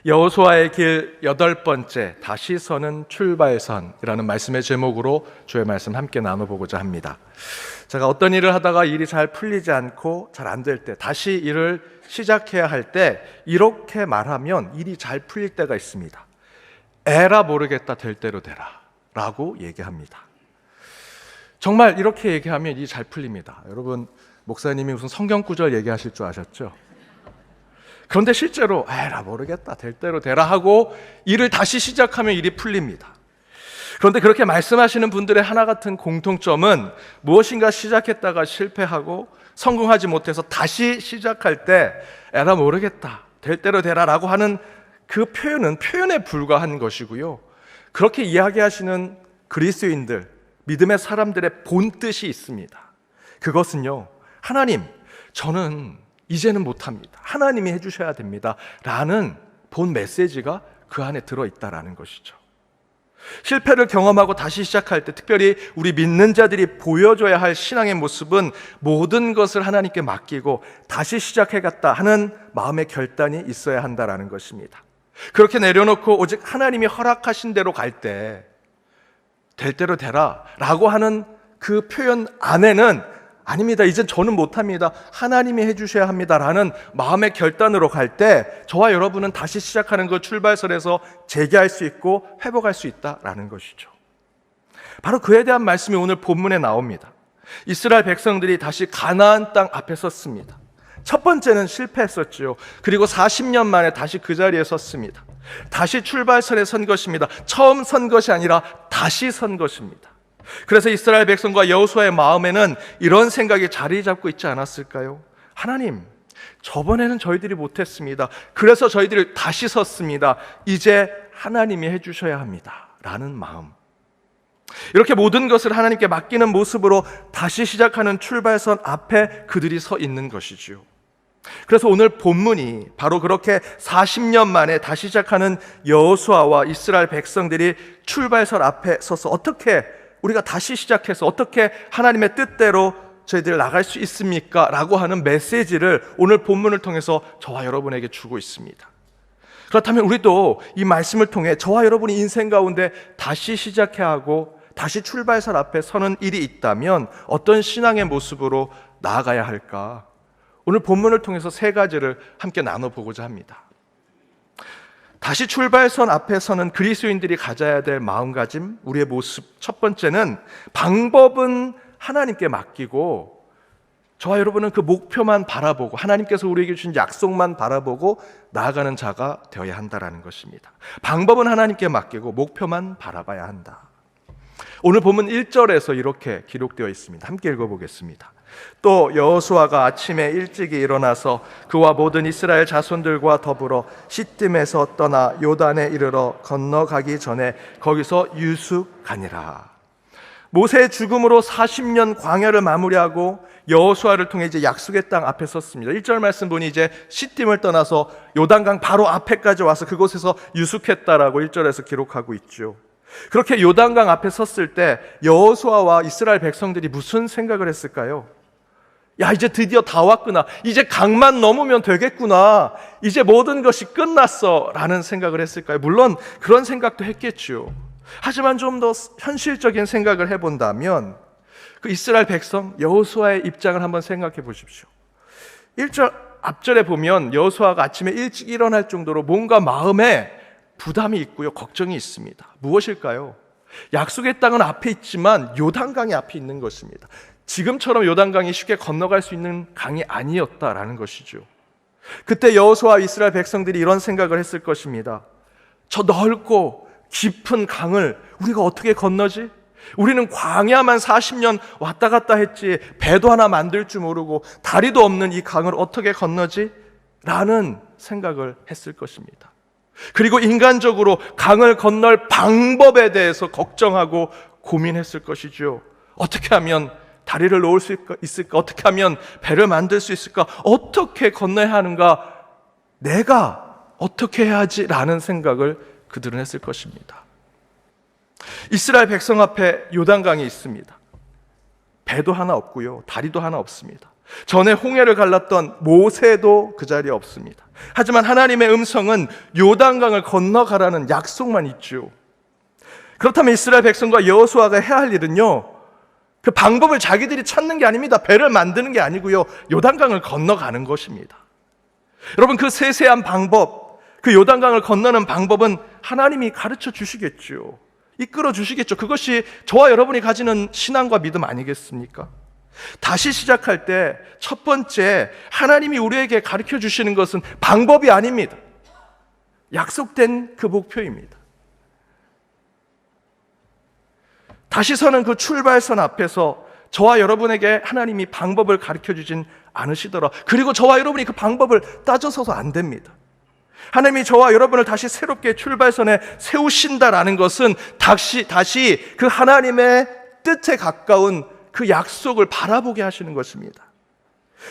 여호수아의 길 8번째, 다시 서는 출발선이라는 말씀의 제목으로 주의 말씀 함께 나눠보고자 합니다. 제가 어떤 일을 하다가 일이 잘 풀리지 않고 잘 안 될 때, 다시 일을 시작해야 할 때 이렇게 말하면 일이 잘 풀릴 때가 있습니다. 에라 모르겠다, 될 대로 되라 라고 얘기합니다. 정말 이렇게 얘기하면 일이 잘 풀립니다. 여러분, 목사님이 무슨 성경 구절 얘기하실 줄 아셨죠? 그런데 실제로 에라 모르겠다, 될 대로 되라 하고 일을 다시 시작하면 일이 풀립니다. 그런데 그렇게 말씀하시는 분들의 하나 같은 공통점은 무엇인가 시작했다가 실패하고 성공하지 못해서 다시 시작할 때 에라 모르겠다, 될 대로 되라 라고 하는 그 표현은 표현에 불과한 것이고요. 그렇게 이야기하시는 그리스도인들, 믿음의 사람들의 본뜻이 있습니다. 그것은요, 하나님, 저는 이제는 못합니다, 하나님이 해주셔야 됩니다 라는 본 메시지가 그 안에 들어있다라는 것이죠. 실패를 경험하고 다시 시작할 때 특별히 우리 믿는 자들이 보여줘야 할 신앙의 모습은 모든 것을 하나님께 맡기고 다시 시작해갔다 하는 마음의 결단이 있어야 한다라는 것입니다. 그렇게 내려놓고 오직 하나님이 허락하신 대로 갈 때 될 대로 되라 라고 하는 그 표현 안에는 아닙니다, 이젠 저는 못합니다, 하나님이 해주셔야 합니다 라는 마음의 결단으로 갈 때 저와 여러분은 다시 시작하는 그 출발선에서 재개할 수 있고 회복할 수 있다라는 것이죠. 바로 그에 대한 말씀이 오늘 본문에 나옵니다. 이스라엘 백성들이 다시 가나안 땅 앞에 섰습니다. 첫 번째는 실패했었죠. 그리고 40년 만에 다시 그 자리에 섰습니다. 다시 출발선에 선 것입니다. 처음 선 것이 아니라 다시 선 것입니다. 그래서 이스라엘 백성과 여호수아의 마음에는 이런 생각이 자리 잡고 있지 않았을까요? 하나님, 저번에는 저희들이 못했습니다. 그래서 저희들이 다시 섰습니다. 이제 하나님이 해주셔야 합니다 라는 마음. 이렇게 모든 것을 하나님께 맡기는 모습으로 다시 시작하는 출발선 앞에 그들이 서 있는 것이지요. 그래서 오늘 본문이 바로 그렇게 40년 만에 다시 시작하는 여호수아와 이스라엘 백성들이 출발선 앞에 서서 어떻게 우리가 다시 시작해서 어떻게 하나님의 뜻대로 저희들 나갈 수 있습니까? 라고 하는 메시지를 오늘 본문을 통해서 저와 여러분에게 주고 있습니다. 그렇다면 우리도 이 말씀을 통해 저와 여러분이 인생 가운데 다시 시작해야 하고 다시 출발선 앞에 서는 일이 있다면 어떤 신앙의 모습으로 나아가야 할까? 오늘 본문을 통해서 세 가지를 함께 나눠보고자 합니다. 다시 출발선 앞에 서는 그리스도인들이 가져야 될 마음가짐, 우리의 모습. 첫 번째는 방법은 하나님께 맡기고 저와 여러분은 그 목표만 바라보고 하나님께서 우리에게 주신 약속만 바라보고 나아가는 자가 되어야 한다는 것입니다. 방법은 하나님께 맡기고 목표만 바라봐야 한다. 오늘 본문 1절에서 이렇게 기록되어 있습니다. 함께 읽어보겠습니다. 또 여호수아가 아침에 일찍이 일어나서 그와 모든 이스라엘 자손들과 더불어 시딤에서 떠나 요단에 이르러 건너가기 전에 거기서 유숙하니라. 모세의 죽음으로 40년 광야를 마무리하고 여호수아를 통해 이제 약속의 땅 앞에 섰습니다. 1절 말씀 보니 이제 시딤을 떠나서 요단강 바로 앞에까지 와서 그곳에서 유숙했다라고 1절에서 기록하고 있죠. 그렇게 요단강 앞에 섰을 때 여호수아와 이스라엘 백성들이 무슨 생각을 했을까요? 야, 이제 드디어 다 왔구나, 이제 강만 넘으면 되겠구나, 이제 모든 것이 끝났어 라는 생각을 했을까요? 물론 그런 생각도 했겠죠. 하지만 좀 더 현실적인 생각을 해본다면 그 이스라엘 백성 여호수아의 입장을 한번 생각해 보십시오. 1절 앞절에 보면 여호수아가 아침에 일찍 일어날 정도로 뭔가 마음에 부담이 있고요, 걱정이 있습니다. 무엇일까요? 약속의 땅은 앞에 있지만 요단강이 앞에 있는 것입니다. 지금처럼 요단강이 쉽게 건너갈 수 있는 강이 아니었다라는 것이죠. 그때 여호수아와 이스라엘 백성들이 이런 생각을 했을 것입니다. 저 넓고 깊은 강을 우리가 어떻게 건너지? 우리는 광야만 40년 왔다 갔다 했지 배도 하나 만들 줄 모르고 다리도 없는 이 강을 어떻게 건너지? 라는 생각을 했을 것입니다. 그리고 인간적으로 강을 건널 방법에 대해서 걱정하고 고민했을 것이죠. 어떻게 하면 다리를 놓을 수 있을까? 어떻게 하면 배를 만들 수 있을까? 어떻게 건너야 하는가? 내가 어떻게 해야지? 라는 생각을 그들은 했을 것입니다. 이스라엘 백성 앞에 요단강이 있습니다. 배도 하나 없고요, 다리도 하나 없습니다. 전에 홍해를 갈랐던 모세도 그 자리에 없습니다. 하지만 하나님의 음성은 요단강을 건너가라는 약속만 있죠. 그렇다면 이스라엘 백성과 여호수아가 해야 할 일은요, 그 방법을 자기들이 찾는 게 아닙니다. 배를 만드는 게 아니고요, 요단강을 건너가는 것입니다. 여러분, 그 세세한 방법, 그 요단강을 건너는 방법은 하나님이 가르쳐 주시겠죠. 이끌어 주시겠죠. 그것이 저와 여러분이 가지는 신앙과 믿음 아니겠습니까? 다시 시작할 때 첫 번째, 하나님이 우리에게 가르쳐 주시는 것은 방법이 아닙니다. 약속된 그 목표입니다. 다시 서는 그 출발선 앞에서 저와 여러분에게 하나님이 방법을 가르쳐 주진 않으시더라. 그리고 저와 여러분이 그 방법을 따져서도 안 됩니다. 하나님이 저와 여러분을 다시 새롭게 출발선에 세우신다라는 것은 다시 그 하나님의 뜻에 가까운 그 약속을 바라보게 하시는 것입니다.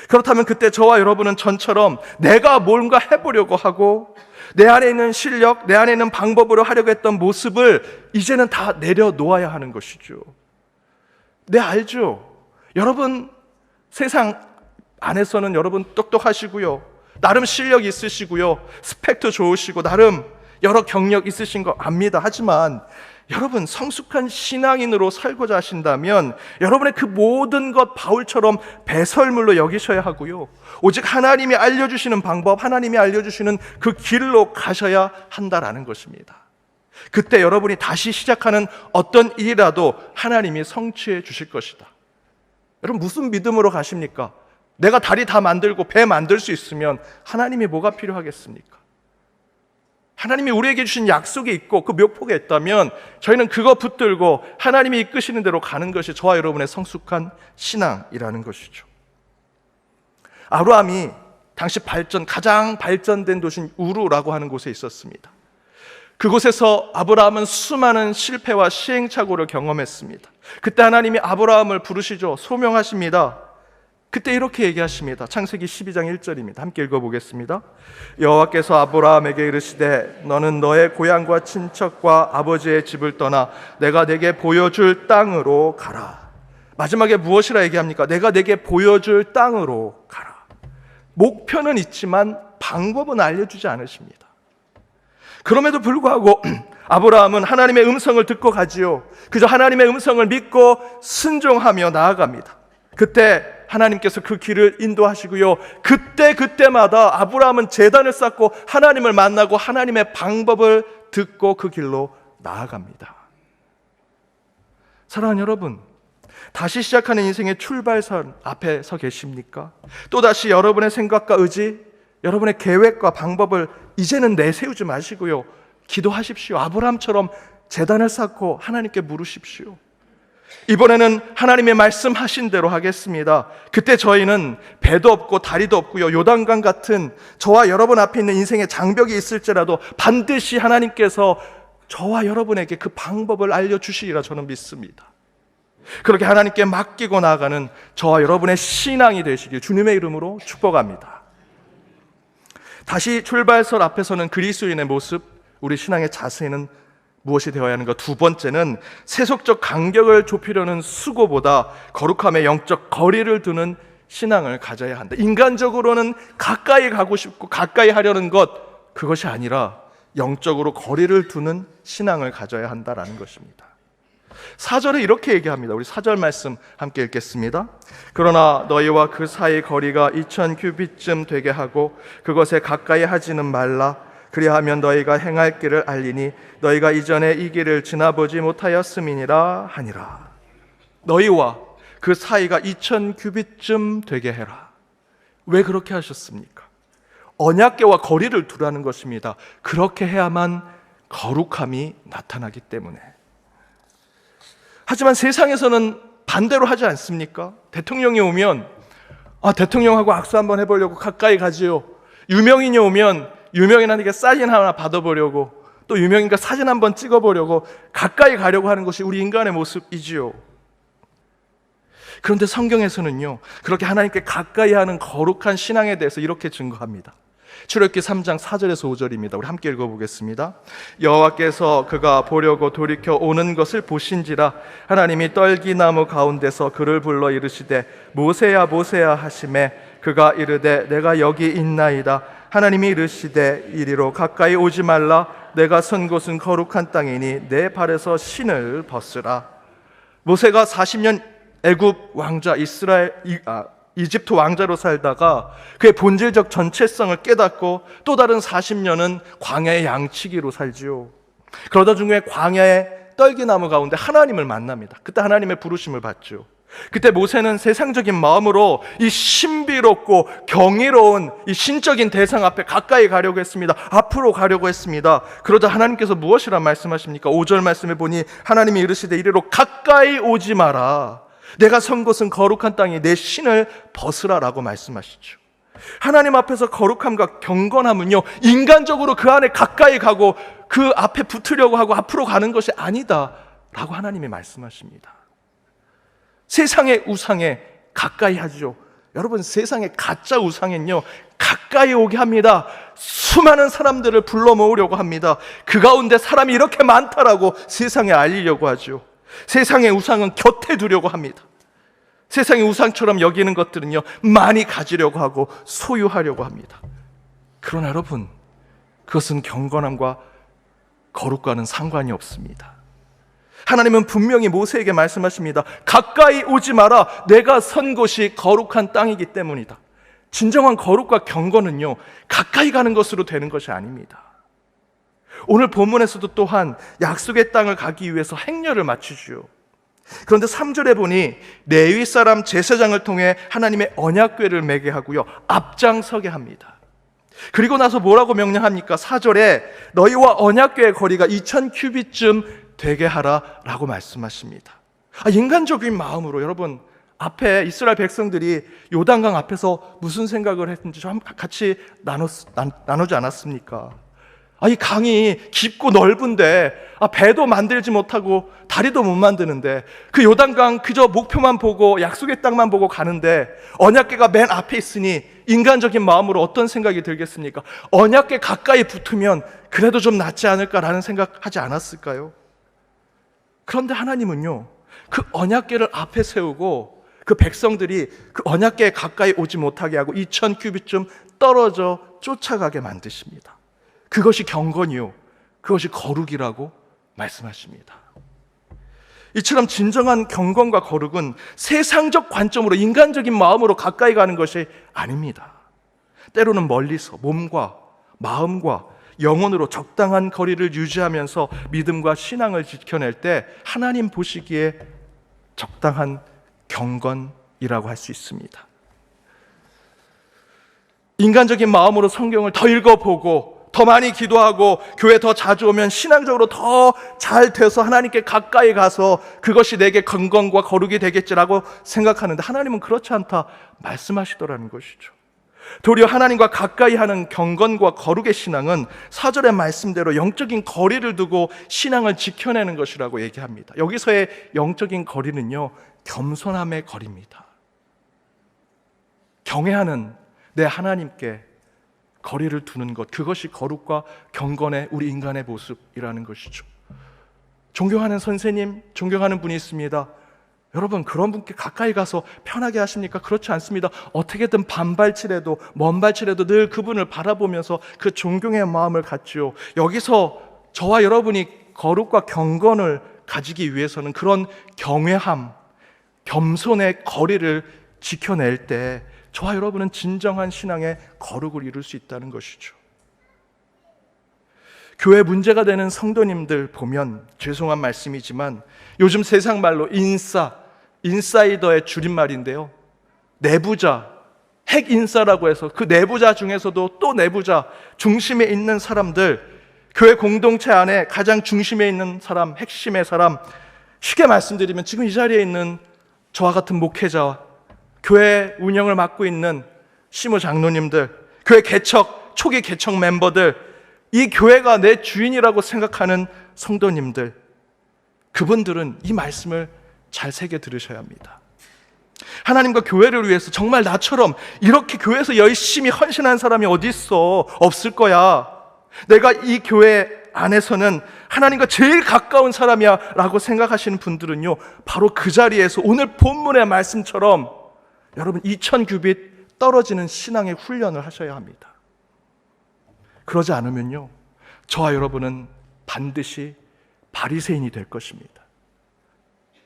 그렇다면 그때 저와 여러분은 전처럼 내가 뭔가 해보려고 하고 내 안에 있는 실력, 내 안에 있는 방법으로 하려고 했던 모습을 이제는 다 내려놓아야 하는 것이죠. 네, 알죠? 여러분 세상 안에서는 여러분 똑똑하시고요, 나름 실력 있으시고요, 스펙도 좋으시고 나름 여러 경력 있으신 거 압니다. 하지만 여러분 성숙한 신앙인으로 살고자 하신다면 여러분의 그 모든 것 바울처럼 배설물로 여기셔야 하고요, 오직 하나님이 알려주시는 방법, 하나님이 알려주시는 그 길로 가셔야 한다라는 것입니다. 그때 여러분이 다시 시작하는 어떤 일이라도 하나님이 성취해 주실 것이다. 여러분 무슨 믿음으로 가십니까? 내가 다리 다 만들고 배 만들 수 있으면 하나님이 뭐가 필요하겠습니까? 하나님이 우리에게 주신 약속이 있고 그 묘목에 있다면 저희는 그거 붙들고 하나님이 이끄시는 대로 가는 것이 저와 여러분의 성숙한 신앙이라는 것이죠. 아브라함이 당시 가장 발전된 도시인 우루라고 하는 곳에 있었습니다. 그곳에서 아브라함은 수많은 실패와 시행착오를 경험했습니다. 그때 하나님이 아브라함을 부르시죠. 소명하십니다. 그때 이렇게 얘기하십니다. 창세기 12장 1절입니다. 함께 읽어보겠습니다. 여호와께서 아브라함에게 이르시되 너는 너의 고향과 친척과 아버지의 집을 떠나 내가 내게 보여줄 땅으로 가라. 마지막에 무엇이라 얘기합니까? 내가 내게 보여줄 땅으로 가라. 목표는 있지만 방법은 알려주지 않으십니다. 그럼에도 불구하고 아브라함은 하나님의 음성을 듣고 가지요. 그저 하나님의 음성을 믿고 순종하며 나아갑니다. 그때 하나님께서 그 길을 인도하시고요, 그때마다 아브라함은 제단을 쌓고 하나님을 만나고 하나님의 방법을 듣고 그 길로 나아갑니다. 사랑하는 여러분, 다시 시작하는 인생의 출발선 앞에 서 계십니까? 또다시 여러분의 생각과 의지, 여러분의 계획과 방법을 이제는 내세우지 마시고요, 기도하십시오. 아브라함처럼 제단을 쌓고 하나님께 물으십시오. 이번에는 하나님의 말씀하신 대로 하겠습니다. 그때 저희는 배도 없고 다리도 없고요, 요단강 같은 저와 여러분 앞에 있는 인생의 장벽이 있을지라도 반드시 하나님께서 저와 여러분에게 그 방법을 알려주시리라 저는 믿습니다. 그렇게 하나님께 맡기고 나아가는 저와 여러분의 신앙이 되시길 주님의 이름으로 축복합니다. 다시 출발선 앞에서는 그리스도인의 모습, 우리 신앙의 자세는 무엇이 되어야 하는가? 두 번째는 세속적 간격을 좁히려는 수고보다 거룩함의 영적 거리를 두는 신앙을 가져야 한다. 인간적으로는 가까이 가고 싶고 가까이 하려는 것, 그것이 아니라 영적으로 거리를 두는 신앙을 가져야 한다라는 것입니다. 4절에 이렇게 얘기합니다. 우리 4절 말씀 함께 읽겠습니다. 그러나 너희와 그 사이 거리가 2000규빗쯤 되게 하고 그것에 가까이 하지는 말라. 그리하면 너희가 행할 길을 알리니 너희가 이전에 이 길을 지나보지 못하였음이니라 하니라. 너희와 그 사이가 2000규빗쯤 되게 해라. 왜 그렇게 하셨습니까? 언약궤와 거리를 두라는 것입니다. 그렇게 해야만 거룩함이 나타나기 때문에. 하지만 세상에서는 반대로 하지 않습니까? 대통령이 오면 대통령하고 악수 한번 해보려고 가까이 가지요. 유명인이 오면 유명인한테 사인 하나 받아보려고, 또 유명인과 사진 한번 찍어보려고 가까이 가려고 하는 것이 우리 인간의 모습이지요. 그런데 성경에서는요, 그렇게 하나님께 가까이 하는 거룩한 신앙에 대해서 이렇게 증거합니다. 출애굽기 3장 4절에서 5절입니다. 우리 함께 읽어보겠습니다. 여호와께서 그가 보려고 돌이켜 오는 것을 보신지라 하나님이 떨기나무 가운데서 그를 불러 이르시되 모세야 모세야 하시매 그가 이르되 내가 여기 있나이다. 하나님이 이르시되 이리로 가까이 오지 말라. 내가 선 곳은 거룩한 땅이니 내 발에서 신을 벗으라. 모세가 40년 애굽 왕자 이집트 왕자로 살다가 그의 본질적 전체성을 깨닫고 또 다른 40년은 광야의 양치기로 살지요. 그러다 중에 광야의 떨기나무 가운데 하나님을 만납니다. 그때 하나님의 부르심을 받죠. 그때 모세는 세상적인 마음으로 이 신비롭고 경이로운 이 신적인 대상 앞에 가까이 가려고 했습니다. 앞으로 가려고 했습니다. 그러자 하나님께서 무엇이라 말씀하십니까? 5절 말씀에 보니 하나님이 이르시되 이리로 가까이 오지 마라. 내가 선 곳은 거룩한 땅이 내 신을 벗으라 라고 말씀하시죠. 하나님 앞에서 거룩함과 경건함은요, 인간적으로 그 안에 가까이 가고 그 앞에 붙으려고 하고 앞으로 가는 것이 아니다 라고 하나님이 말씀하십니다. 세상의 우상에 가까이 하죠. 여러분, 세상의 가짜 우상엔요 가까이 오게 합니다. 수많은 사람들을 불러 모으려고 합니다. 그 가운데 사람이 이렇게 많다라고 세상에 알리려고 하죠. 세상의 우상은 곁에 두려고 합니다. 세상의 우상처럼 여기는 것들은요 많이 가지려고 하고 소유하려고 합니다. 그러나 여러분, 그것은 경건함과 거룩과는 상관이 없습니다. 하나님은 분명히 모세에게 말씀하십니다. 가까이 오지 마라. 내가 선 곳이 거룩한 땅이기 때문이다. 진정한 거룩과 경건은요 가까이 가는 것으로 되는 것이 아닙니다. 오늘 본문에서도 또한 약속의 땅을 가기 위해서 행렬을 마치지요. 그런데 3절에 보니 레위 사람 제사장을 통해 하나님의 언약궤를 매게 하고요 앞장서게 합니다. 그리고 나서 뭐라고 명령합니까? 4절에 너희와 언약궤의 거리가 2000규빗쯤 되게 하라 라고 말씀하십니다. 인간적인 마음으로 여러분, 앞에 이스라엘 백성들이 요단강 앞에서 무슨 생각을 했는지 좀 같이 나누지 않았습니까? 이 강이 깊고 넓은데 배도 만들지 못하고 다리도 못 만드는데 그 요단강 그저 목표만 보고 약속의 땅만 보고 가는데 언약궤가 맨 앞에 있으니 인간적인 마음으로 어떤 생각이 들겠습니까? 언약궤 가까이 붙으면 그래도 좀 낫지 않을까라는 생각하지 않았을까요? 그런데 하나님은요 그 언약궤를 앞에 세우고 그 백성들이 그 언약궤에 가까이 오지 못하게 하고 2000규빗쯤 떨어져 쫓아가게 만드십니다. 그것이 경건이요 그것이 거룩이라고 말씀하십니다. 이처럼 진정한 경건과 거룩은 세상적 관점으로 인간적인 마음으로 가까이 가는 것이 아닙니다. 때로는 멀리서 몸과 마음과 영혼으로 적당한 거리를 유지하면서 믿음과 신앙을 지켜낼 때 하나님 보시기에 적당한 경건이라고 할 수 있습니다. 인간적인 마음으로 성경을 더 읽어보고 더 많이 기도하고 교회 더 자주 오면 신앙적으로 더 잘 돼서 하나님께 가까이 가서 그것이 내게 경건과 거룩이 되겠지라고 생각하는데 하나님은 그렇지 않다 말씀하시더라는 것이죠. 도리어 하나님과 가까이 하는 경건과 거룩의 신앙은 4절의 말씀대로 영적인 거리를 두고 신앙을 지켜내는 것이라고 얘기합니다. 여기서의 영적인 거리는요 겸손함의 거리입니다. 경외하는 내 하나님께 거리를 두는 것, 그것이 거룩과 경건의 우리 인간의 모습이라는 것이죠. 존경하는 선생님, 존경하는 분이 있습니다. 여러분, 그런 분께 가까이 가서 편하게 하십니까? 그렇지 않습니다. 어떻게든 반발치라도 먼발치라도 늘 그분을 바라보면서 그 존경의 마음을 갖지요. 여기서 저와 여러분이 거룩과 경건을 가지기 위해서는 그런 경외함, 겸손의 거리를 지켜낼 때 저와 여러분은 진정한 신앙의 거룩을 이룰 수 있다는 것이죠. 교회 문제가 되는 성도님들 보면 죄송한 말씀이지만 요즘 세상 말로 인사이더의 줄임말인데요, 내부자, 핵인싸라고 해서 그 내부자 중에서도 또 내부자, 중심에 있는 사람들, 교회 공동체 안에 가장 중심에 있는 사람, 핵심의 사람, 쉽게 말씀드리면 지금 이 자리에 있는 저와 같은 목회자와 교회 운영을 맡고 있는 시무 장로님들, 교회 초기 개척 멤버들, 이 교회가 내 주인이라고 생각하는 성도님들, 그분들은 이 말씀을 잘 새겨 들으셔야 합니다. 하나님과 교회를 위해서 정말 나처럼 이렇게 교회에서 열심히 헌신한 사람이 어디 있어? 없을 거야. 내가 이 교회 안에서는 하나님과 제일 가까운 사람이야 라고 생각하시는 분들은요, 바로 그 자리에서 오늘 본문의 말씀처럼 여러분 2000규빗 떨어지는 신앙의 훈련을 하셔야 합니다. 그러지 않으면요, 저와 여러분은 반드시 바리새인이 될 것입니다.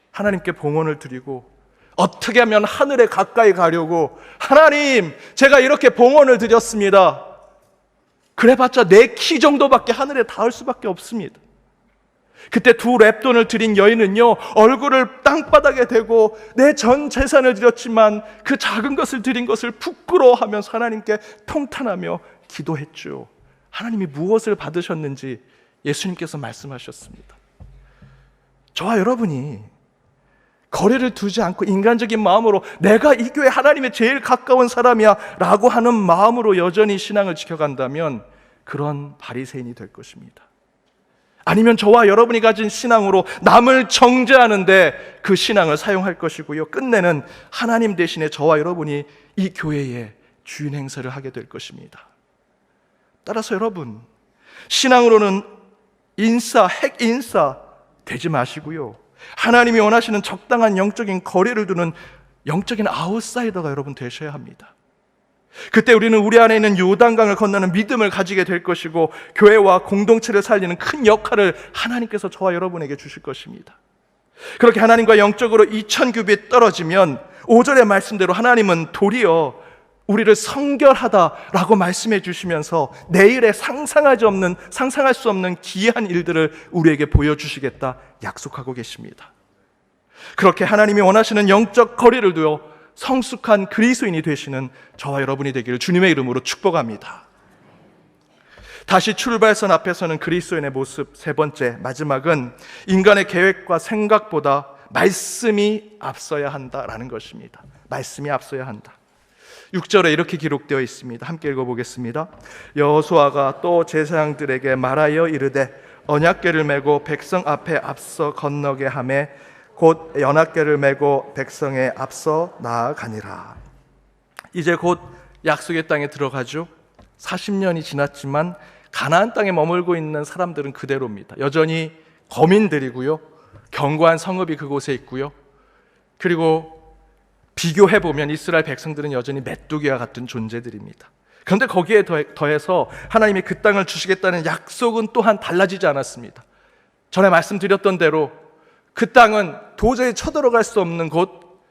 하나님께 봉헌을 드리고 어떻게 하면 하늘에 가까이 가려고, 하나님 제가 이렇게 봉헌을 드렸습니다. 그래봤자 내 키 정도밖에 하늘에 닿을 수밖에 없습니다. 그때 2렙돈을 드린 여인은요, 얼굴을 땅바닥에 대고 내 전 재산을 드렸지만 그 작은 것을 드린 것을 부끄러워하면서 하나님께 통탄하며 기도했죠. 하나님이 무엇을 받으셨는지 예수님께서 말씀하셨습니다. 저와 여러분이 거리를 두지 않고 인간적인 마음으로 내가 이 교회 하나님의 제일 가까운 사람이야 라고 하는 마음으로 여전히 신앙을 지켜간다면 그런 바리새인이 될 것입니다. 아니면 저와 여러분이 가진 신앙으로 남을 정죄하는데 그 신앙을 사용할 것이고요, 끝내는 하나님 대신에 저와 여러분이 이 교회의 주인 행세를 하게 될 것입니다. 따라서 여러분, 신앙으로는 핵인싸 되지 마시고요, 하나님이 원하시는 적당한 영적인 거리를 두는 영적인 아웃사이더가 여러분 되셔야 합니다. 그때 우리는 우리 안에 있는 요단강을 건너는 믿음을 가지게 될 것이고, 교회와 공동체를 살리는 큰 역할을 하나님께서 저와 여러분에게 주실 것입니다. 그렇게 하나님과 영적으로 2000규빗 떨어지면 5절의 말씀대로 하나님은 도리어 우리를 성결하다라고 말씀해 주시면서 내일에 상상할 수 없는 기이한 일들을 우리에게 보여주시겠다 약속하고 계십니다. 그렇게 하나님이 원하시는 영적 거리를 두어 성숙한 그리스도인이 되시는 저와 여러분이 되기를 주님의 이름으로 축복합니다. 다시 출발선 앞에서는 그리스도인의 모습, 세 번째, 마지막은 인간의 계획과 생각보다 말씀이 앞서야 한다라는 것입니다. 말씀이 앞서야 한다. 6절에 이렇게 기록되어 있습니다. 함께 읽어보겠습니다. 여호수아가 또 제사장들에게 말하여 이르되 언약궤를 메고 백성 앞에 앞서 건너게 하매 곧 언약궤를 메고 백성에 앞서 나아가니라. 이제 곧 약속의 땅에 들어가죠. 40년이 지났지만 가나안 땅에 머물고 있는 사람들은 그대로입니다. 여전히 거민들이고요, 견고한 성읍이 그곳에 있고요, 그리고 비교해보면 이스라엘 백성들은 여전히 메뚜기와 같은 존재들입니다. 그런데 거기에 더해서 하나님이 그 땅을 주시겠다는 약속은 또한 달라지지 않았습니다. 전에 말씀드렸던 대로 그 땅은 도저히 쳐들어갈 수 없는 곳,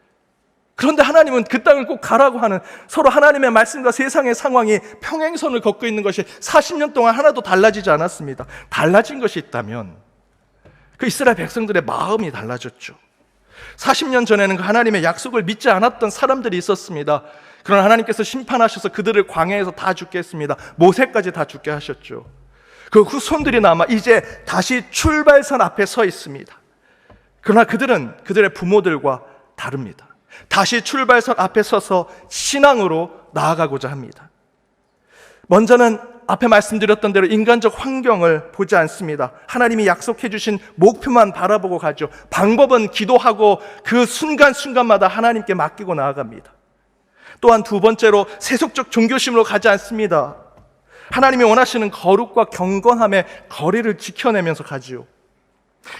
그런데 하나님은 그 땅을 꼭 가라고 하는, 서로 하나님의 말씀과 세상의 상황이 평행선을 걷고 있는 것이 40년 동안 하나도 달라지지 않았습니다. 달라진 것이 있다면 그 이스라엘 백성들의 마음이 달라졌죠. 40년 전에는 그 하나님의 약속을 믿지 않았던 사람들이 있었습니다. 그러나 하나님께서 심판하셔서 그들을 광야에서 다 죽게 했습니다. 모세까지 다 죽게 하셨죠. 그 후손들이 남아 이제 다시 출발선 앞에 서 있습니다. 그러나 그들은 그들의 부모들과 다릅니다. 다시 출발선 앞에 서서 신앙으로 나아가고자 합니다. 먼저는 앞에 말씀드렸던 대로 인간적 환경을 보지 않습니다. 하나님이 약속해 주신 목표만 바라보고 가죠. 방법은 기도하고 그 순간순간마다 하나님께 맡기고 나아갑니다. 또한 두 번째로 세속적 종교심으로 가지 않습니다. 하나님이 원하시는 거룩과 경건함의 거리를 지켜내면서 가지요.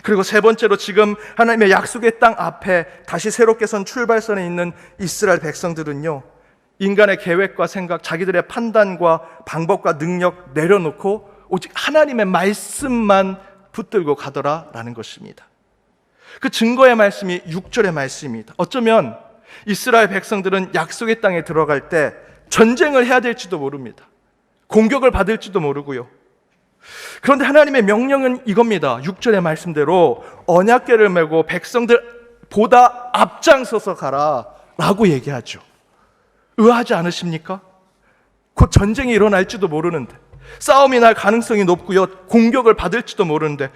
그리고 세 번째로 지금 하나님의 약속의 땅 앞에 다시 새롭게 선 출발선에 있는 이스라엘 백성들은요, 인간의 계획과 생각, 자기들의 판단과 방법과 능력 내려놓고 오직 하나님의 말씀만 붙들고 가더라라는 것입니다. 그 증거의 말씀이 6절의 말씀입니다. 어쩌면 이스라엘 백성들은 약속의 땅에 들어갈 때 전쟁을 해야 될지도 모릅니다. 공격을 받을지도 모르고요. 그런데 하나님의 명령은 이겁니다. 6절의 말씀대로 언약궤를 메고 백성들보다 앞장서서 가라 라고 얘기하죠. 의아하지 않으십니까? 곧 전쟁이 일어날지도 모르는데, 싸움이 날 가능성이 높고요, 공격을 받을지도 모르는데,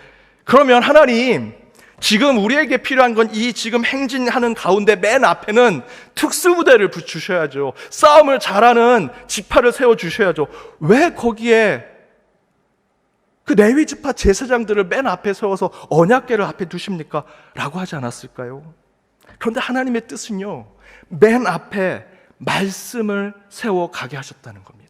그러면 하나님, 지금 우리에게 필요한 건 이 지금 행진하는 가운데 맨 앞에는 특수부대를 주셔야죠. 싸움을 잘하는 지파를 세워주셔야죠. 왜 거기에 그 레위 지파 제사장들을 맨 앞에 세워서 언약궤를 앞에 두십니까? 라고 하지 않았을까요? 그런데 하나님의 뜻은요, 맨 앞에 말씀을 세워 가게 하셨다는 겁니다.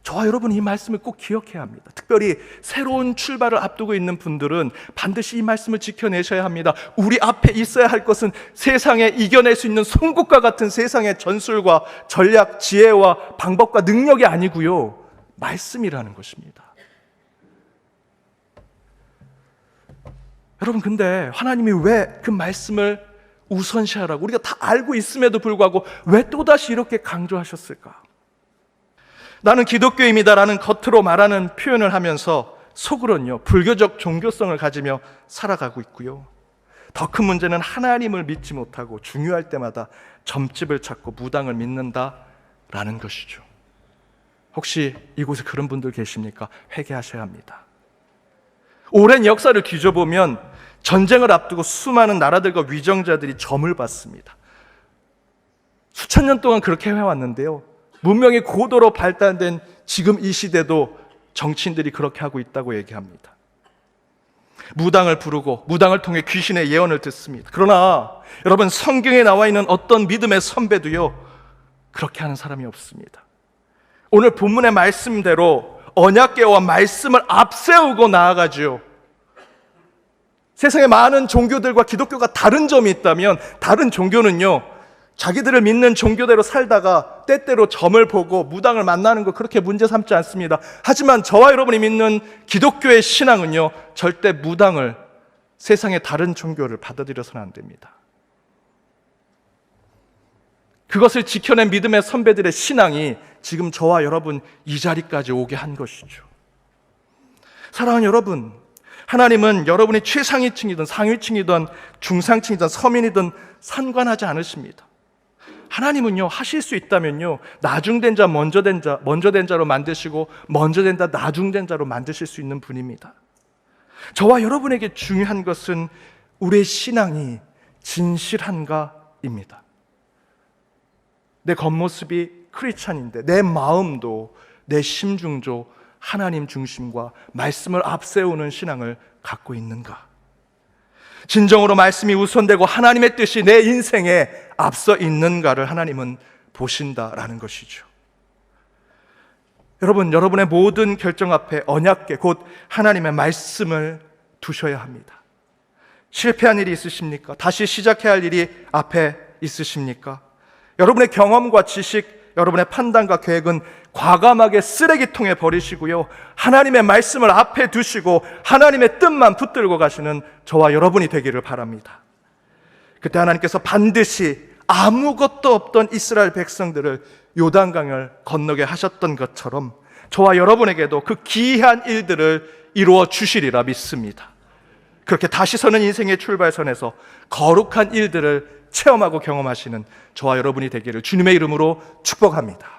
저와 여러분이 이 말씀을 꼭 기억해야 합니다. 특별히 새로운 출발을 앞두고 있는 분들은 반드시 이 말씀을 지켜내셔야 합니다. 우리 앞에 있어야 할 것은 세상에 이겨낼 수 있는 송곳과 같은 세상의 전술과 전략, 지혜와 방법과 능력이 아니고요, 말씀이라는 것입니다. 여러분, 근데 하나님이 왜 그 말씀을 우선시하라고, 우리가 다 알고 있음에도 불구하고 왜 또다시 이렇게 강조하셨을까? 나는 기독교인이다라는 겉으로 말하는 표현을 하면서 속으로는요, 불교적 종교성을 가지며 살아가고 있고요, 더 큰 문제는 하나님을 믿지 못하고 중요할 때마다 점집을 찾고 무당을 믿는다라는 것이죠. 혹시 이곳에 그런 분들 계십니까? 회개하셔야 합니다. 오랜 역사를 뒤져보면 전쟁을 앞두고 수많은 나라들과 위정자들이 점을 받습니다. 수천 년 동안 그렇게 해왔는데요, 문명이 고도로 발달된 지금 이 시대도 정치인들이 그렇게 하고 있다고 얘기합니다. 무당을 부르고 무당을 통해 귀신의 예언을 듣습니다. 그러나 여러분, 성경에 나와 있는 어떤 믿음의 선배도요, 그렇게 하는 사람이 없습니다. 오늘 본문의 말씀대로 언약궤와 말씀을 앞세우고 나아가죠. 세상에 많은 종교들과 기독교가 다른 점이 있다면, 다른 종교는요, 자기들을 믿는 종교대로 살다가 때때로 점을 보고 무당을 만나는 거 그렇게 문제 삼지 않습니다. 하지만 저와 여러분이 믿는 기독교의 신앙은요, 절대 무당을, 세상의 다른 종교를 받아들여서는 안 됩니다. 그것을 지켜낸 믿음의 선배들의 신앙이 지금 저와 여러분 이 자리까지 오게 한 것이죠. 사랑하는 여러분, 하나님은 여러분이 최상위층이든 상위층이든 중상층이든 서민이든 상관하지 않으십니다. 하나님은요, 하실 수 있다면요, 나중된 자 먼저 된 자로 만드시고 먼저 된 자 나중된 자로 만드실 수 있는 분입니다. 저와 여러분에게 중요한 것은 우리의 신앙이 진실한가입니다. 내 겉모습이 크리스찬인데 내 마음도, 내 심중도 하나님 중심과 말씀을 앞세우는 신앙을 갖고 있는가? 진정으로 말씀이 우선되고 하나님의 뜻이 내 인생에 앞서 있는가를 하나님은 보신다라는 것이죠. 여러분, 여러분의 모든 결정 앞에 언약궤, 곧 하나님의 말씀을 두셔야 합니다. 실패한 일이 있으십니까? 다시 시작해야 할 일이 앞에 있으십니까? 여러분의 경험과 지식, 여러분의 판단과 계획은 과감하게 쓰레기통에 버리시고요, 하나님의 말씀을 앞에 두시고 하나님의 뜻만 붙들고 가시는 저와 여러분이 되기를 바랍니다. 그때 하나님께서 반드시 아무것도 없던 이스라엘 백성들을 요단강을 건너게 하셨던 것처럼 저와 여러분에게도 그 기이한 일들을 이루어 주시리라 믿습니다. 그렇게 다시 서는 인생의 출발선에서 거룩한 일들을 체험하고 경험하시는 저와 여러분이 되기를 주님의 이름으로 축복합니다.